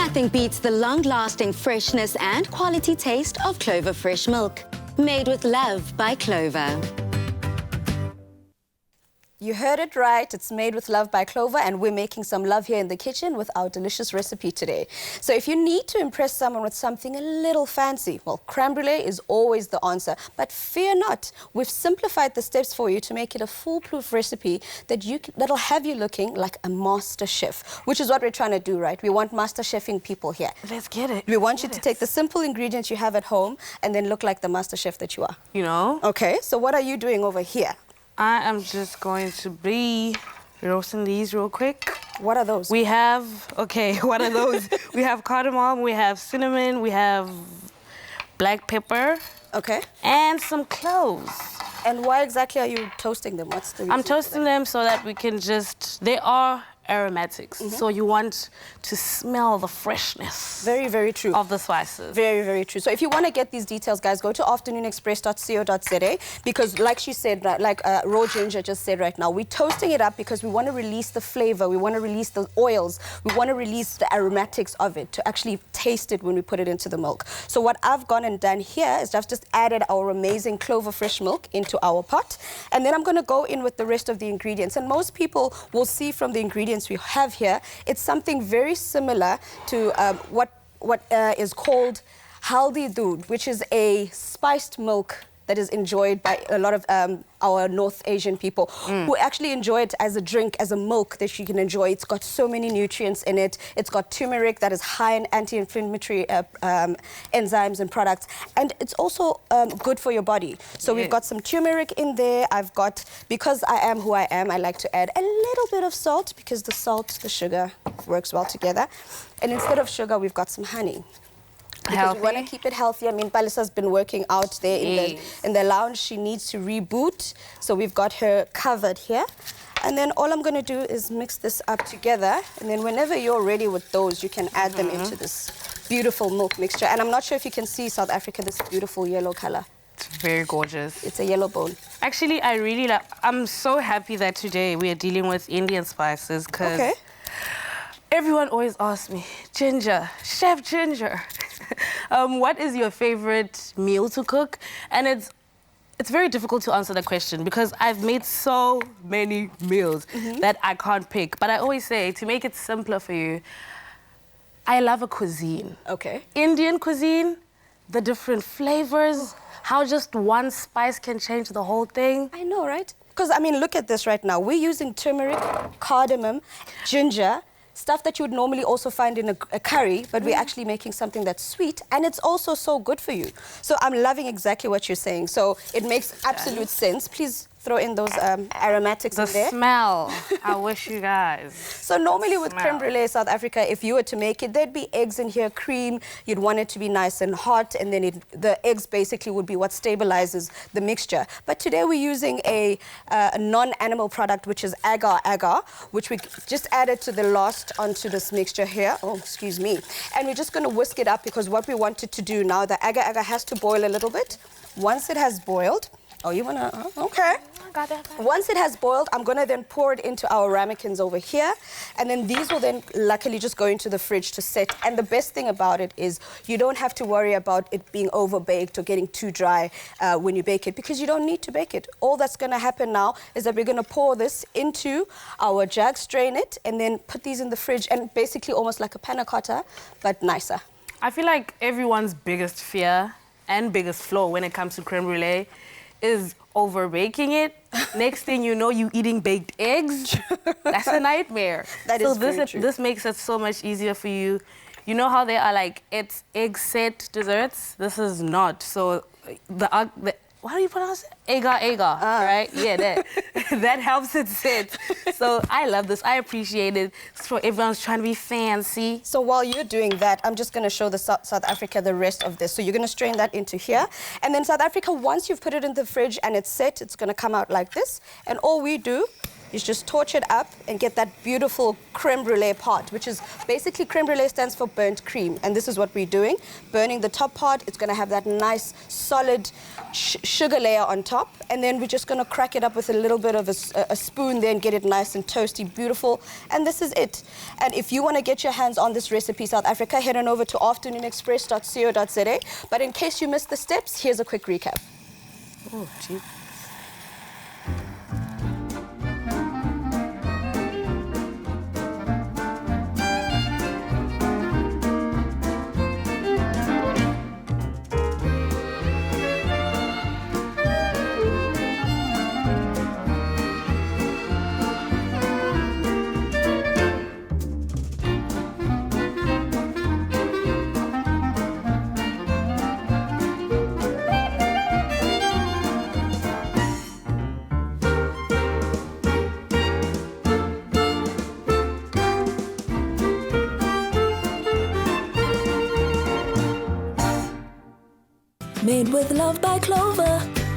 Nothing beats the long-lasting freshness and quality taste of Clover fresh milk. Made with love by Clover. You heard it right. It's made with love by Clover, and we're making some love here in the kitchen with our delicious recipe today. So if you need to impress someone with something a little fancy, well, crème brulee is always the answer. But fear not, we've simplified the steps for you to make it a foolproof recipe that'll have you looking like a master chef, which is what we're trying to do, right? We want master chefing people here. Let's get it. We want you to take the simple ingredients you have at home and then look like the master chef that you are. You know? Okay, so what are you doing over here? I am just going to be roasting these real quick. What are those? We have, okay, what are those? We have cardamom, we have cinnamon, we have black pepper. Okay. And some cloves. And why exactly are you toasting them? What's the reason? I'm toasting them so that we can just, they are aromatics. So you want to smell the freshness. Very, very true. Of the spices. Very, very true. So if you want to get these details, guys, go to afternoonexpress.co.za because like she said, like Raw Ginger just said right now, we're toasting it up because we want to release the flavor, we want to release the oils, we want to release the aromatics of it to actually taste it when we put it into the milk. So what I've gone and done here is I've just added our amazing Clover fresh milk into our pot, and then I'm going to go in with the rest of the ingredients. And most people will see from the ingredients we have here, it's something very similar to what is called haldi doodh, which is a spiced milk that is enjoyed by a lot of our North Asian people who actually enjoy it as a drink, as a milk that you can enjoy. It's got so many nutrients in it. It's got turmeric that is high in anti-inflammatory enzymes and products. And it's also good for your body. So we've got some turmeric in there. I've got, because I am who I am, I like to add a little bit of salt because the salt, the sugar works well together. And instead of sugar, we've got some honey. Because we want to keep it healthy. I mean, Palisa's been working out there in the lounge. She needs to reboot. So we've got her covered here. And then all I'm going to do is mix this up together. And then whenever you're ready with those, you can add them into this beautiful milk mixture. And I'm not sure if you can see, South Africa, this beautiful yellow color. It's very gorgeous. It's a yellow bone. Actually, I really like, I'm so happy that today we are dealing with Indian spices because everyone always asks me, Ginger, Chef Ginger, what is your favorite meal to cook? And it's very difficult to answer that question because I've made so many meals that I can't pick. But I always say, to make it simpler for you, I love a cuisine. Okay. Indian cuisine, the different flavors, how just one spice can change the whole thing. I know, right? Because, I mean, look at this right now. We're using turmeric, cardamom, ginger, stuff that you would normally also find in a curry, but we're actually making something that's sweet, and it's also so good for you. So I'm loving exactly what you're saying. So it makes absolute sense. Please throw in those aromatics in there. The smell. I wish you guys. So normally with crème brulee South Africa, if you were to make it, there'd be eggs in here, cream. You'd want it to be nice and hot, and then the eggs basically would be what stabilizes the mixture. But today we're using a non-animal product, which is agar agar, which we just added to the last onto this mixture here. Oh, excuse me. And we're just going to whisk it up because what we wanted to do now, the agar agar has to boil a little bit. Once it has boiled, oh, you want to, okay. Once it has boiled, I'm going to then pour it into our ramekins over here. And then these will then luckily just go into the fridge to set. And the best thing about it is you don't have to worry about it being over-baked or getting too dry when you bake it because you don't need to bake it. All that's going to happen now is that we're going to pour this into our jug, strain it, and then put these in the fridge and basically almost like a panna cotta, but nicer. I feel like everyone's biggest fear and biggest flaw when it comes to crème brulee is over-baking it. Next thing you know, you eating baked eggs. That's a nightmare. That is very true. This makes it so much easier for you. You know how they are like, it's egg-set desserts? This is not. So how do you pronounce it? Agar agar, right? Yeah, that helps it sit. So I love this. I appreciate it. So everyone's trying to be fancy. So while you're doing that, I'm just going to show the South Africa the rest of this. So you're going to strain that into here. And then South Africa, once you've put it in the fridge and it's set, it's going to come out like this. And all we do is just torch it up and get that beautiful crème brulee part, which is basically crème brulee stands for burnt cream. And this is what we're doing. Burning the top part, it's going to have that nice solid sugar layer on top. And then we're just going to crack it up with a little bit of a spoon there and get it nice and toasty, beautiful. And this is it. And if you want to get your hands on this recipe, South Africa, head on over to afternoonexpress.co.za. But in case you missed the steps, here's a quick recap. Oh, gee. Made with love by Clover.